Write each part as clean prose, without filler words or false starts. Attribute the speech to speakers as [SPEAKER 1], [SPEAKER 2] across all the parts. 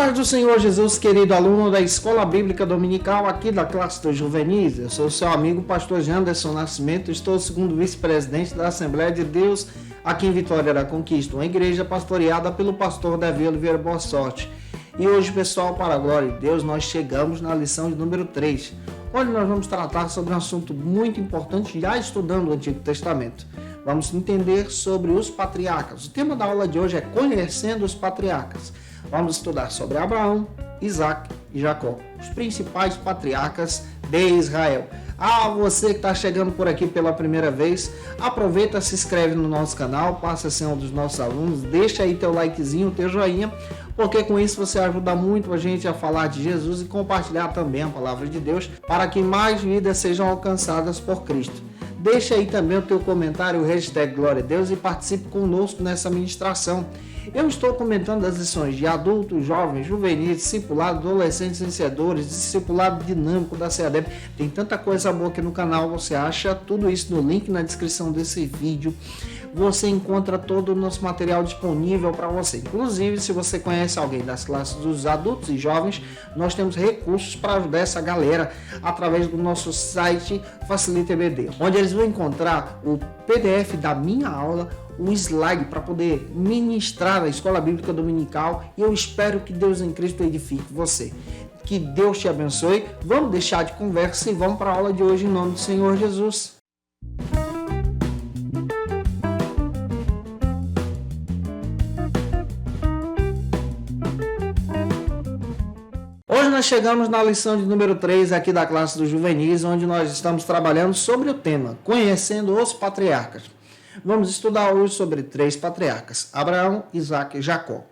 [SPEAKER 1] paz do Senhor Jesus, querido aluno da Escola Bíblica Dominical aqui da classe dos juvenis. Eu sou seu amigo pastor Janderson Nascimento, estou segundo vice-presidente da Assembleia de Deus aqui em Vitória da Conquista, uma igreja pastoreada pelo pastor Davi Oliveira Boa Sorte. E hoje, pessoal, para a glória de Deus, nós chegamos na lição de número 3, onde nós vamos tratar sobre um assunto muito importante, já estudando o Antigo Testamento. Vamos entender sobre os patriarcas. O tema da aula de hoje é Conhecendo os Patriarcas. Vamos estudar sobre Abraão, Isaac e Jacó, os principais patriarcas de Israel. Você que está chegando por aqui pela primeira vez, aproveita, se inscreve no nosso canal, passa a ser um dos nossos alunos, deixa aí teu likezinho, teu joinha, porque com isso você ajuda muito a gente a falar de Jesus e compartilhar também a palavra de Deus para que mais vidas sejam alcançadas por Cristo. Deixa aí também o teu comentário, o hashtag Glória a Deus e participe conosco nessa ministração. Eu estou comentando as lições de adultos, jovens, juvenis, discipulado, adolescentes, iniciadores, discipulado dinâmico da CEADEB. Tem tanta coisa boa aqui no canal, você acha tudo isso no link na descrição desse vídeo. Você encontra todo o nosso material disponível para você. Inclusive, se você conhece alguém das classes dos adultos e jovens, nós temos recursos para ajudar essa galera através do nosso site Facilita EBD, onde eles vão encontrar o PDF da minha aula, um slide para poder ministrar a Escola Bíblica Dominical, e eu espero que Deus em Cristo edifique você. Que Deus te abençoe. Vamos deixar de conversa e vamos para a aula de hoje em nome do Senhor Jesus. Hoje nós chegamos na lição de número 3 aqui da classe dos juvenis, onde nós estamos trabalhando sobre o tema Conhecendo os Patriarcas. Vamos estudar hoje sobre 3 patriarcas, Abraão, Isaac e Jacó.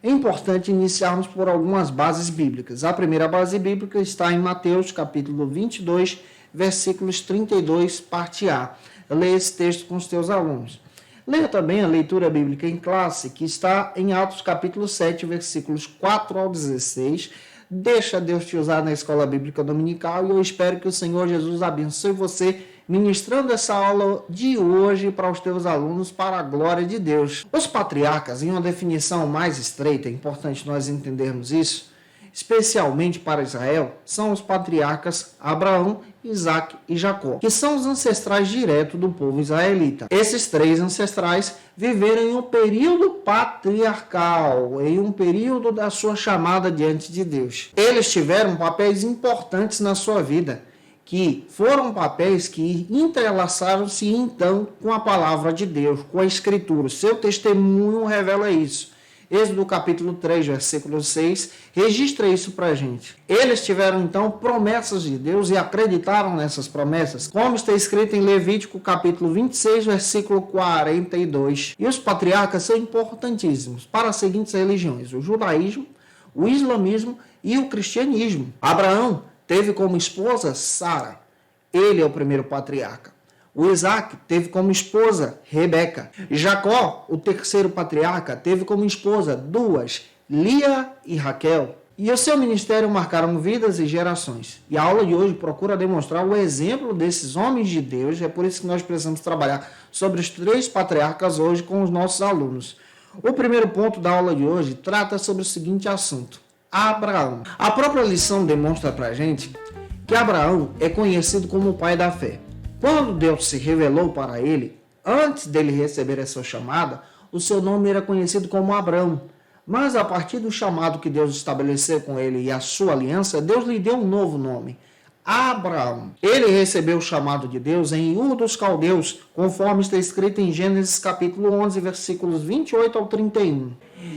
[SPEAKER 1] É importante iniciarmos por algumas bases bíblicas. A primeira base bíblica está em Mateus, capítulo 22, versículos 32, parte A. Leia esse texto com os teus alunos. Leia também a leitura bíblica em classe, que está em Atos, capítulo 7, versículos 4 ao 16. Deixa Deus te usar na Escola Bíblica Dominical e eu espero que o Senhor Jesus abençoe você ministrando essa aula de hoje para os teus alunos, para a glória de Deus. Os patriarcas, em uma definição mais estreita, é importante nós entendermos isso, especialmente para Israel, são os patriarcas Abraão, Isaac e Jacó, que são os ancestrais diretos do povo israelita. Esses 3 ancestrais viveram em um período patriarcal, em um período da sua chamada diante de Deus. Eles tiveram papéis importantes na sua vida, que foram papéis que entrelaçaram-se então com a palavra de Deus, com a Escritura. Seu testemunho revela isso. Êxodo capítulo 3, versículo 6, registra isso para a gente. Eles tiveram então promessas de Deus e acreditaram nessas promessas, como está escrito em Levítico capítulo 26, versículo 42. E os patriarcas são importantíssimos para as seguintes religiões: o judaísmo, o islamismo e o cristianismo. Abraão teve como esposa Sara, ele é o primeiro patriarca. O Isaac teve como esposa Rebeca. Jacó, o terceiro patriarca, teve como esposa 2, Lia e Raquel. E o seu ministério marcaram vidas e gerações. E a aula de hoje procura demonstrar o exemplo desses homens de Deus. É por isso que nós precisamos trabalhar sobre os 3 patriarcas hoje com os nossos alunos. O primeiro ponto da aula de hoje trata sobre o seguinte assunto: Abraão. A própria lição demonstra para a gente que Abraão é conhecido como o pai da fé. Quando Deus se revelou para ele, antes dele receber essa chamada, o seu nome era conhecido como Abrão. Mas a partir do chamado que Deus estabeleceu com ele e a sua aliança, Deus lhe deu um novo nome, Abraão. Ele recebeu o chamado de Deus em Ur dos Caldeus, conforme está escrito em Gênesis capítulo 11, versículos 28 ao 31.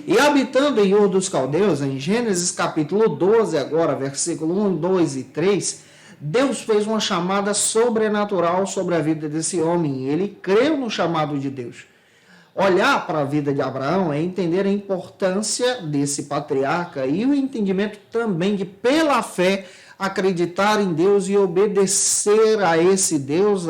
[SPEAKER 1] E habitando em Ur dos Caldeus, em Gênesis capítulo 12, agora, versículo 1, 2 e 3, Deus fez uma chamada sobrenatural sobre a vida desse homem e ele creu no chamado de Deus. Olhar para a vida de Abraão é entender a importância desse patriarca e o entendimento também de, pela fé, acreditar em Deus e obedecer a esse Deus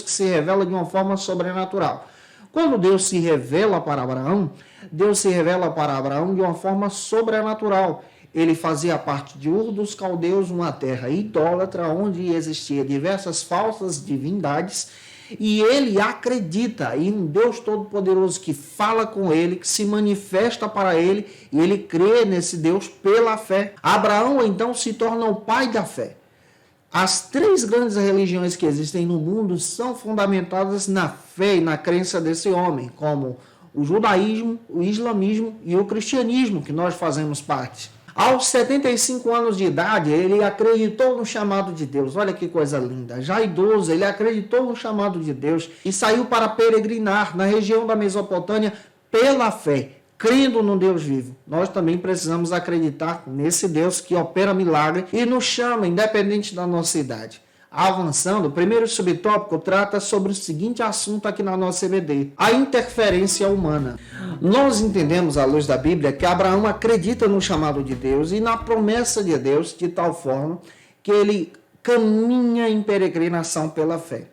[SPEAKER 1] que se revela de uma forma sobrenatural. Quando Deus se revela para Abraão, Deus se revela para Abraão de uma forma sobrenatural. Ele fazia parte de Ur dos Caldeus, uma terra idólatra, onde existia diversas falsas divindades, E ele acredita em um Deus Todo-Poderoso que fala com ele, que se manifesta para ele, e ele crê nesse Deus pela fé. Abraão, então, se torna o pai da fé. As três grandes religiões que existem no mundo são fundamentadas na fé e na crença desse homem, como o judaísmo, o islamismo e o cristianismo, que nós fazemos parte. Aos 75 anos de idade, ele acreditou no chamado de Deus. Olha que coisa linda. Já idoso, ele acreditou no chamado de Deus e saiu para peregrinar na região da Mesopotâmia pela fé, crendo no Deus vivo. Nós também precisamos acreditar nesse Deus que opera milagre e nos chama, independente da nossa idade. Avançando, o primeiro subtópico trata sobre o seguinte assunto aqui na nossa EBD: a interferência humana. Nós entendemos, à luz da Bíblia, que Abraão acredita no chamado de Deus e na promessa de Deus, de tal forma que ele caminha em peregrinação pela fé.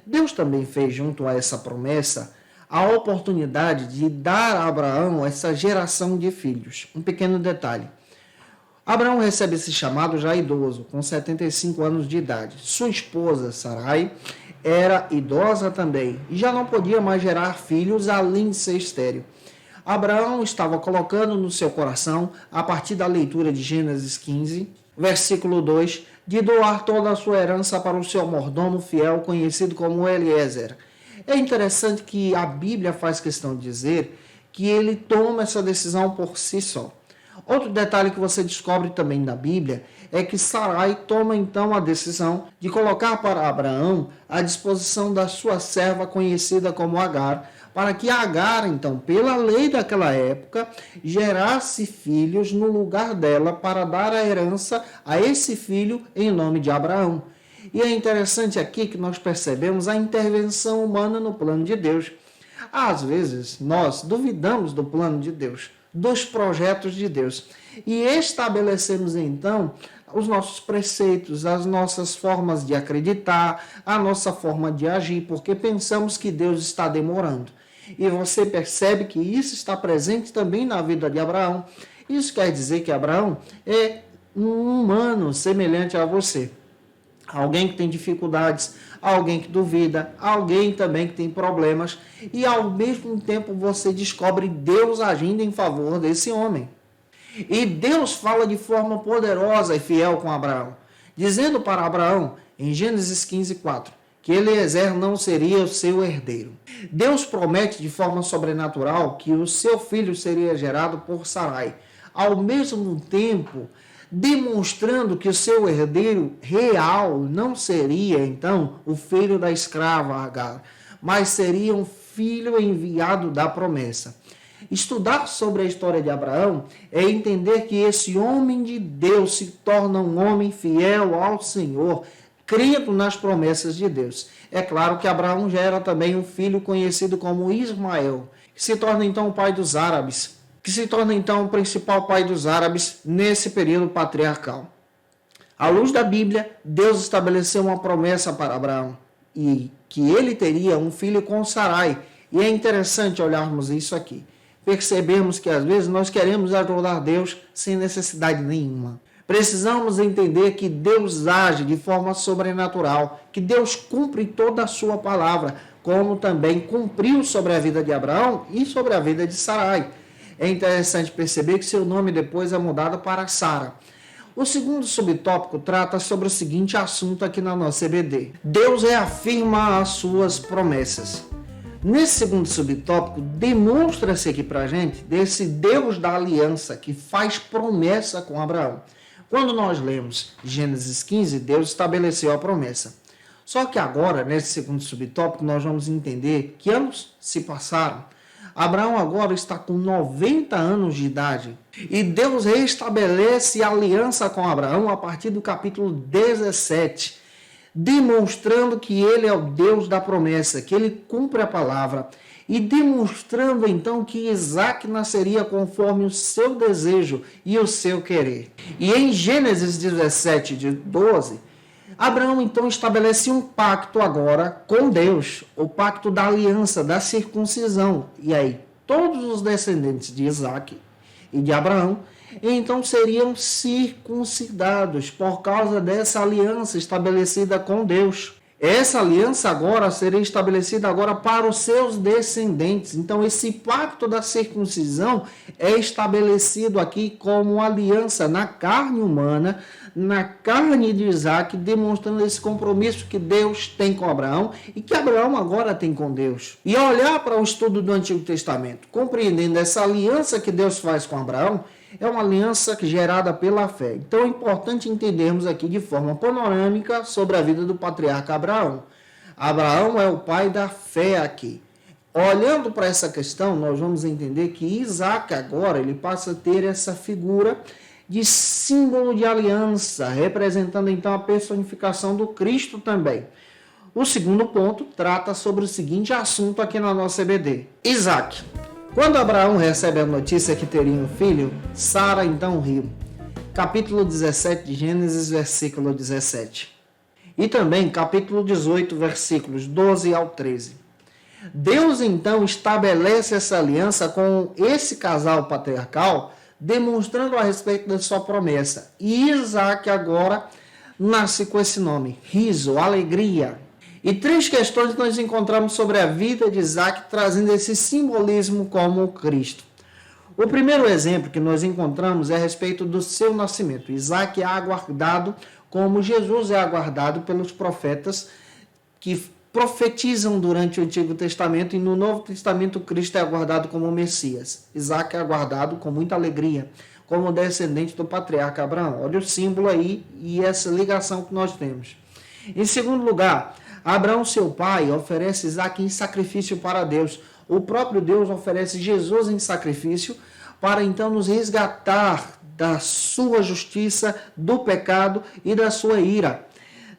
[SPEAKER 1] Deus também fez, junto a essa promessa, a oportunidade de dar a Abraão essa geração de filhos. Um pequeno detalhe. Abraão recebe esse chamado já idoso, com 75 anos de idade. Sua esposa, Sarai, era idosa também e já não podia mais gerar filhos, além de ser estéril. Abraão estava colocando no seu coração, a partir da leitura de Gênesis 15, versículo 2, de doar toda a sua herança para o seu mordomo fiel, conhecido como Eliezer. É interessante que a Bíblia faz questão de dizer que ele toma essa decisão por si só. Outro detalhe que você descobre também na Bíblia é que Sarai toma então a decisão de colocar para Abraão à disposição da sua serva conhecida como Agar, para que Agar, então, pela lei daquela época, gerasse filhos no lugar dela para dar a herança a esse filho em nome de Abraão. E é interessante aqui que nós percebemos a intervenção humana no plano de Deus. Às vezes, nós duvidamos do plano de Deus, dos projetos de Deus, e estabelecemos então os nossos preceitos, as nossas formas de acreditar, a nossa forma de agir, porque pensamos que Deus está demorando. E você percebe que isso está presente também na vida de Abraão. Isso quer dizer que Abraão é um humano semelhante a você. Alguém que tem dificuldades, alguém que duvida, alguém também que tem problemas, e ao mesmo tempo você descobre Deus agindo em favor desse homem. E Deus fala de forma poderosa e fiel com Abraão, dizendo para Abraão, em Gênesis 15:4, que Eliezer não seria o seu herdeiro. Deus promete de forma sobrenatural que o seu filho seria gerado por Sarai, ao mesmo tempo demonstrando que o seu herdeiro real não seria, então, o filho da escrava Agar, mas seria um filho enviado da promessa. Estudar sobre a história de Abraão é entender que esse homem de Deus se torna um homem fiel ao Senhor, crendo nas promessas de Deus. É claro que Abraão gera também um filho conhecido como Ismael, que se torna então o pai dos árabes, que se torna então o principal pai dos árabes nesse período patriarcal. À luz da Bíblia, Deus estabeleceu uma promessa para Abraão, e que ele teria um filho com Sarai. E é interessante olharmos isso aqui. Percebemos que às vezes nós queremos ajudar Deus sem necessidade nenhuma. Precisamos entender que Deus age de forma sobrenatural, que Deus cumpre toda a sua palavra, como também cumpriu sobre a vida de Abraão e sobre a vida de Sarai. É interessante perceber que seu nome depois é mudado para Sara. O segundo subtópico trata sobre o seguinte assunto aqui na nossa EBD. Deus reafirma as suas promessas. Nesse segundo subtópico, demonstra-se aqui para a gente desse Deus da aliança que faz promessa com Abraão. Quando nós lemos Gênesis 15, Deus estabeleceu a promessa. Só que agora, nesse segundo subtópico, nós vamos entender que anos se passaram. Abraão agora está com 90 anos de idade. E Deus restabelece a aliança com Abraão a partir do capítulo 17, demonstrando que ele é o Deus da promessa, que ele cumpre a palavra, e demonstrando então que Isaac nasceria conforme o seu desejo e o seu querer. E em Gênesis 17, de 12, Abraão então estabelece um pacto agora com Deus, o pacto da aliança, da circuncisão. E aí todos os descendentes de Isaac e de Abraão então seriam circuncidados por causa dessa aliança estabelecida com Deus. Essa aliança agora seria estabelecida agora para os seus descendentes. Então, esse pacto da circuncisão é estabelecido aqui como aliança na carne humana, na carne de Isaac, demonstrando esse compromisso que Deus tem com Abraão e que Abraão agora tem com Deus. E ao olhar para o estudo do Antigo Testamento, compreendendo essa aliança que Deus faz com Abraão, é uma aliança gerada pela fé. Então é importante entendermos aqui de forma panorâmica sobre a vida do patriarca Abraão. Abraão é o pai da fé aqui. Olhando para essa questão, nós vamos entender que Isaac agora ele passa a ter essa figura de símbolo de aliança, representando então a personificação do Cristo também. O segundo ponto trata sobre o seguinte assunto aqui na nossa EBD. Isaac. Quando Abraão recebe a notícia que teria um filho, Sara então riu. Capítulo 17 de Gênesis, versículo 17. E também capítulo 18, versículos 12 ao 13. Deus então estabelece essa aliança com esse casal patriarcal, demonstrando a respeito da sua promessa. E Isaac agora nasce com esse nome, riso, alegria. E três questões nós encontramos sobre a vida de Isaac, trazendo esse simbolismo como Cristo. O primeiro exemplo que nós encontramos é a respeito do seu nascimento. Isaac é aguardado como Jesus é aguardado pelos profetas que profetizam durante o Antigo Testamento, e no Novo Testamento Cristo é aguardado como Messias. Isaac é aguardado com muita alegria, como descendente do patriarca Abraão. Olha o símbolo aí e essa ligação que nós temos. Em segundo lugar, Abraão, seu pai, oferece Isaac em sacrifício para Deus. O próprio Deus oferece Jesus em sacrifício para então nos resgatar da sua justiça, do pecado e da sua ira.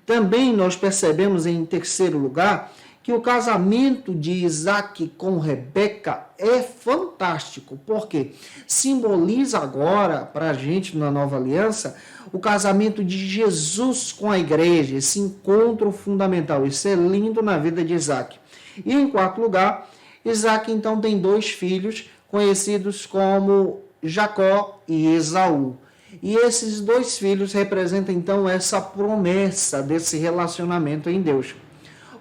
[SPEAKER 1] Também nós percebemos, em terceiro lugar, que o casamento de Isaac com Rebeca é fantástico, porque simboliza agora, para a gente na nova aliança, o casamento de Jesus com a igreja, esse encontro fundamental. Isso é lindo na vida de Isaac. E em quarto lugar, Isaac então tem dois filhos conhecidos como Jacó e Esaú. E esses dois filhos representam então essa promessa desse relacionamento em Deus.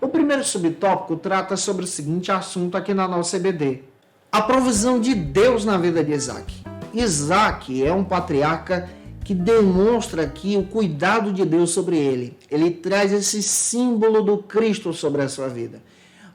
[SPEAKER 1] O primeiro subtópico trata sobre o seguinte assunto aqui na nossa EBD: a provisão de Deus na vida de Isaac. Isaac é um patriarca que demonstra aqui o cuidado de Deus sobre ele. Ele traz esse símbolo do Cristo sobre a sua vida.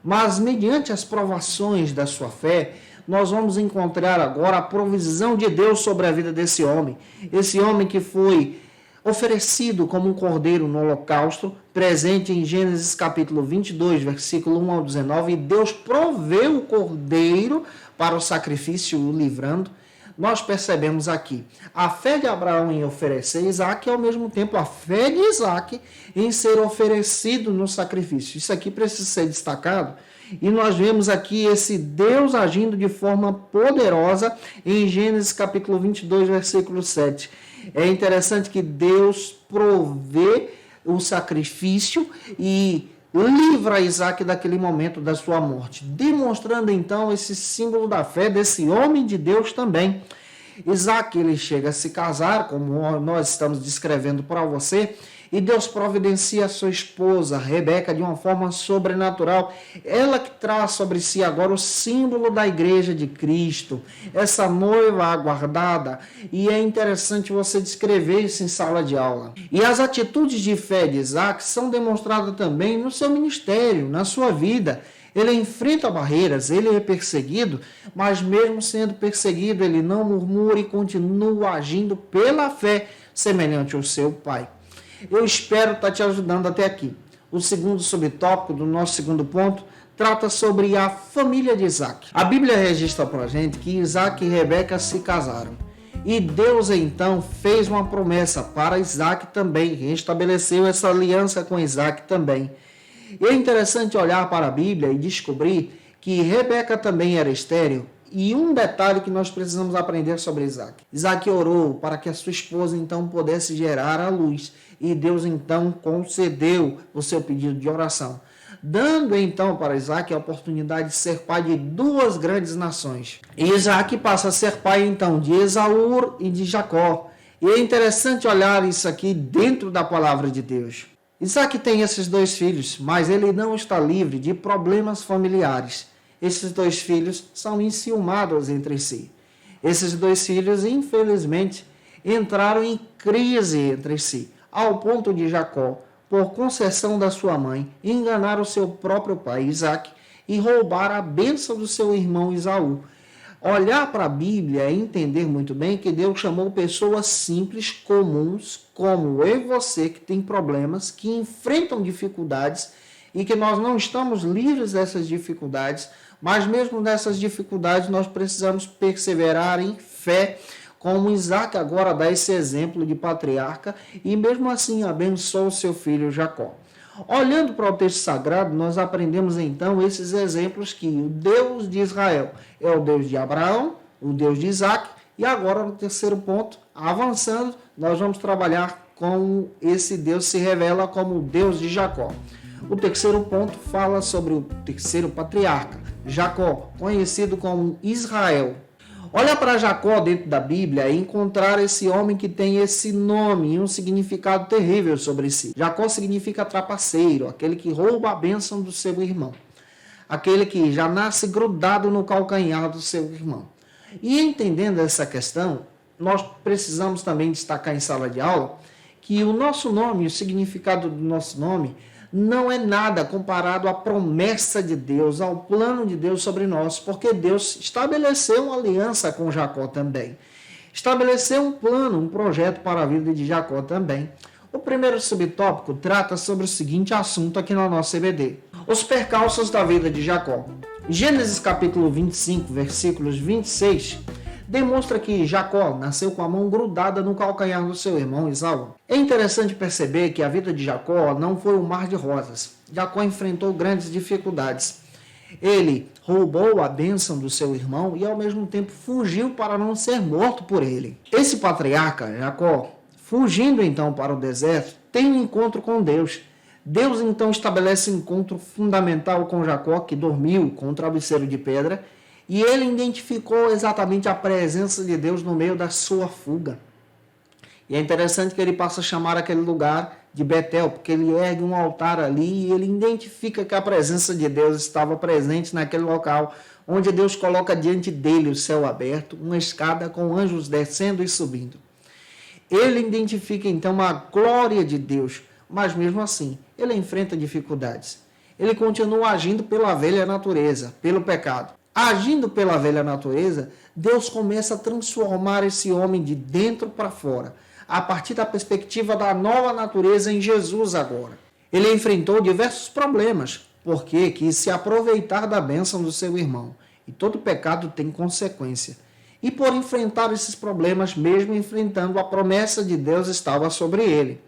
[SPEAKER 1] Mas mediante as provações da sua fé, nós vamos encontrar agora a provisão de Deus sobre a vida desse homem. Esse homem que foi oferecido como um cordeiro no holocausto, presente em Gênesis capítulo 22, versículo 1 ao 19, e Deus proveu o cordeiro para o sacrifício, o livrando. Nós percebemos aqui a fé de Abraão em oferecer Isaac e, ao mesmo tempo, a fé de Isaac em ser oferecido no sacrifício. Isso aqui precisa ser destacado. E nós vemos aqui esse Deus agindo de forma poderosa em Gênesis capítulo 22, versículo 7. É interessante que Deus provê o sacrifício e livra Isaac daquele momento da sua morte, demonstrando então esse símbolo da fé desse homem de Deus também. Isaac, ele chega a se casar, como nós estamos descrevendo para você, e Deus providencia a sua esposa, Rebeca, de uma forma sobrenatural. Ela que traz sobre si agora o símbolo da igreja de Cristo, essa noiva aguardada. E é interessante você descrever isso em sala de aula. E as atitudes de fé de Isaac são demonstradas também no seu ministério, na sua vida. Ele enfrenta barreiras, ele é perseguido, mas mesmo sendo perseguido, ele não murmura e continua agindo pela fé, semelhante ao seu pai. Eu espero estar te ajudando até aqui. O segundo subtópico do nosso segundo ponto trata sobre a família de Isaac. A Bíblia registra para a gente que Isaac e Rebeca se casaram. E Deus então fez uma promessa para Isaac também, restabeleceu essa aliança com Isaac também. E é interessante olhar para a Bíblia e descobrir que Rebeca também era estéril. E um detalhe que nós precisamos aprender sobre Isaac. Isaac orou para que a sua esposa então pudesse gerar a luz. E Deus então concedeu o seu pedido de oração, dando então para Isaac a oportunidade de ser pai de duas grandes nações. E Isaac passa a ser pai então de Esaú e de Jacó. E é interessante olhar isso aqui dentro da palavra de Deus. Isaac tem esses 2 filhos, mas ele não está livre de problemas familiares. Esses 2 filhos são enciumados entre si. Esses 2 filhos, infelizmente, entraram em crise entre si, ao ponto de Jacó, por concessão da sua mãe, enganar o seu próprio pai, Isaac, e roubar a bênção do seu irmão Esaú. Olhar para a Bíblia é entender muito bem que Deus chamou pessoas simples, comuns, como eu e você, que tem problemas, que enfrentam dificuldades e que nós não estamos livres dessas dificuldades, mas mesmo nessas dificuldades nós precisamos perseverar em fé, como Isaac agora dá esse exemplo de patriarca e mesmo assim abençoa o seu filho Jacó. Olhando para o texto sagrado, nós aprendemos então esses exemplos que o Deus de Israel é o Deus de Abraão, o Deus de Isaac, e agora no terceiro ponto, avançando, nós vamos trabalhar com esse Deus se revela como o Deus de Jacó. O terceiro ponto fala sobre o terceiro patriarca, Jacó, conhecido como Israel. Olha para Jacó dentro da Bíblia e encontrar esse homem que tem esse nome e um significado terrível sobre si. Jacó significa trapaceiro, aquele que rouba a bênção do seu irmão. Aquele que já nasce grudado no calcanhar do seu irmão. E entendendo essa questão, nós precisamos também destacar em sala de aula que o nosso nome, o significado do nosso nome, não é nada comparado à promessa de Deus, ao plano de Deus sobre nós, porque Deus estabeleceu uma aliança com Jacó também. Estabeleceu um plano, um projeto para a vida de Jacó também. O primeiro subtópico trata sobre o seguinte assunto aqui na nossa EBD: os percalços da vida de Jacó. Gênesis capítulo 25, versículos 26, demonstra que Jacó nasceu com a mão grudada no calcanhar do seu irmão Esaú. É interessante perceber que a vida de Jacó não foi um mar de rosas. Jacó enfrentou grandes dificuldades. Ele roubou a bênção do seu irmão e ao mesmo tempo fugiu para não ser morto por ele. Esse patriarca, Jacó, fugindo então para o deserto, tem um encontro com Deus. Deus então estabelece um encontro fundamental com Jacó, que dormiu com um travesseiro de pedra, e ele identificou exatamente a presença de Deus no meio da sua fuga. E é interessante que ele passa a chamar aquele lugar de Betel, porque ele ergue um altar ali e ele identifica que a presença de Deus estava presente naquele local, onde Deus coloca diante dele o céu aberto, uma escada com anjos descendo e subindo. Ele identifica então a glória de Deus, mas mesmo assim, ele enfrenta dificuldades. Ele continua agindo pela velha natureza, pelo pecado. Agindo pela velha natureza, Deus começa a transformar esse homem de dentro para fora, a partir da perspectiva da nova natureza em Jesus agora. Ele enfrentou diversos problemas, porque quis se aproveitar da bênção do seu irmão. E todo pecado tem consequência. E por enfrentar esses problemas, mesmo enfrentando, a promessa de Deus estava sobre ele.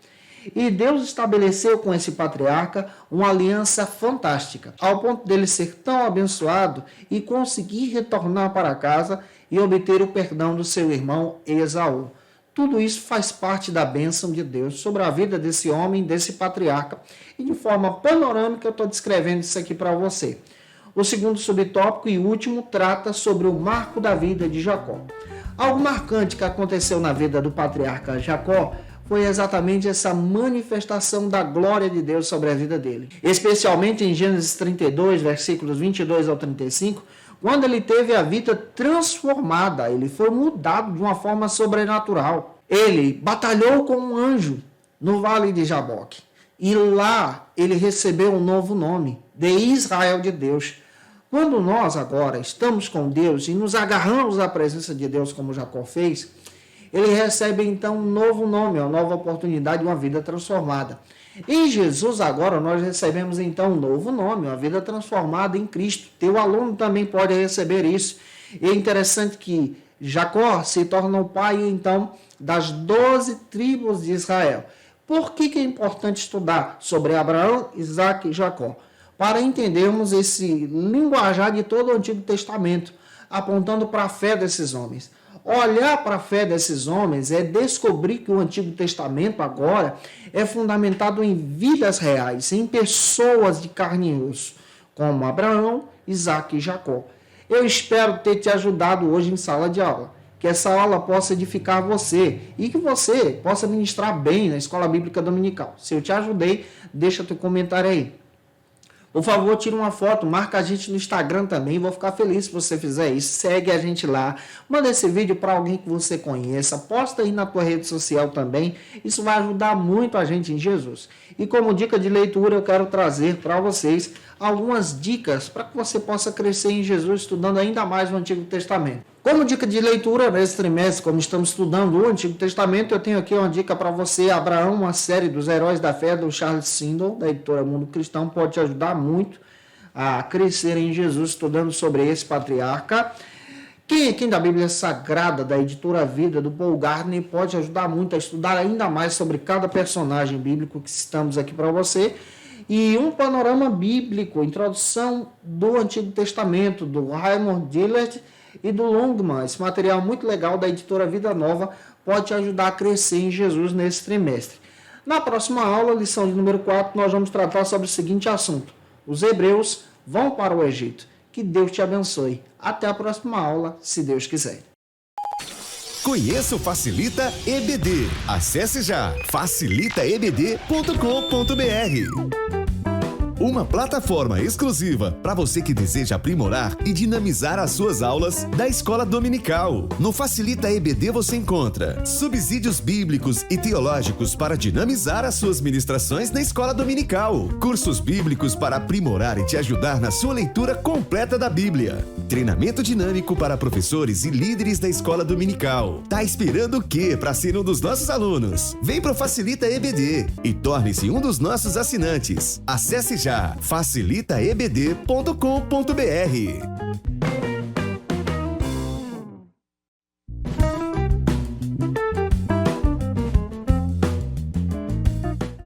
[SPEAKER 1] E Deus estabeleceu com esse patriarca uma aliança fantástica, ao ponto dele ser tão abençoado e conseguir retornar para casa e obter o perdão do seu irmão Esaú. Tudo isso faz parte da bênção de Deus sobre a vida desse homem, desse patriarca. E de forma panorâmica eu estou descrevendo isso aqui para você. O segundo subtópico e último trata sobre o marco da vida de Jacó. Algo marcante que aconteceu na vida do patriarca Jacó foi exatamente essa manifestação da glória de Deus sobre a vida dele. Especialmente em Gênesis 32, versículos 22 ao 35, quando ele teve a vida transformada, ele foi mudado de uma forma sobrenatural. Ele batalhou com um anjo no vale de Jaboque. E lá ele recebeu um novo nome, de Israel de Deus. Quando nós agora estamos com Deus e nos agarramos à presença de Deus como Jacó fez, ele recebe então um novo nome, uma nova oportunidade, uma vida transformada. Em Jesus agora nós recebemos então um novo nome, uma vida transformada em Cristo. Teu aluno também pode receber isso. E é interessante que Jacó se torna o pai então das 12 tribos de Israel. Por que é importante estudar sobre Abraão, Isaac e Jacó? Para entendermos esse linguajar de todo o Antigo Testamento, apontando para a fé desses homens. Olhar para a fé desses homens é descobrir que o Antigo Testamento agora é fundamentado em vidas reais, em pessoas de carne e osso, como Abraão, Isaac e Jacó. Eu espero ter te ajudado hoje em sala de aula. que essa aula possa edificar você e que você possa ministrar bem na Escola Bíblica Dominical. Se eu te ajudei, deixa teu comentário aí. Por favor, tira uma foto, marca a gente no Instagram também, vou ficar feliz se você fizer isso. Segue a gente lá, manda esse vídeo para alguém que você conheça, posta aí na tua rede social também, isso vai ajudar muito a gente em Jesus. E como dica de leitura, eu quero trazer para vocês algumas dicas para que você possa crescer em Jesus estudando ainda mais o Antigo Testamento. Como dica de leitura, nesse trimestre, como estamos estudando o Antigo Testamento, eu tenho aqui uma dica para você, Abraão, uma série dos Heróis da Fé, do Charles Swindoll, da editora Mundo Cristão, pode te ajudar muito a crescer em Jesus, estudando sobre esse patriarca. Quem da Bíblia Sagrada, da editora Vida, do Paul Gardner, pode ajudar muito a estudar ainda mais sobre cada personagem bíblico que citamos aqui para você. E um panorama bíblico, introdução do Antigo Testamento, do Raymond Dillard e do Longman. Esse material muito legal da editora Vida Nova pode te ajudar a crescer em Jesus nesse trimestre. Na próxima aula, lição de número 4, nós vamos tratar sobre o seguinte assunto: os hebreus vão para o Egito. Que Deus te abençoe. Até a próxima aula, se Deus quiser.
[SPEAKER 2] Conheça o Facilita EBD. Acesse já facilitaebd.com.br. Uma plataforma exclusiva para você que deseja aprimorar e dinamizar as suas aulas da Escola Dominical. No Facilita EBD você encontra subsídios bíblicos e teológicos para dinamizar as suas ministrações na Escola Dominical, cursos bíblicos para aprimorar e te ajudar na sua leitura completa da Bíblia, treinamento dinâmico para professores e líderes da Escola Dominical. Tá esperando o quê para ser um dos nossos alunos? Vem pro Facilita EBD e torne-se um dos nossos assinantes. Acesse já facilitaebd.com.br.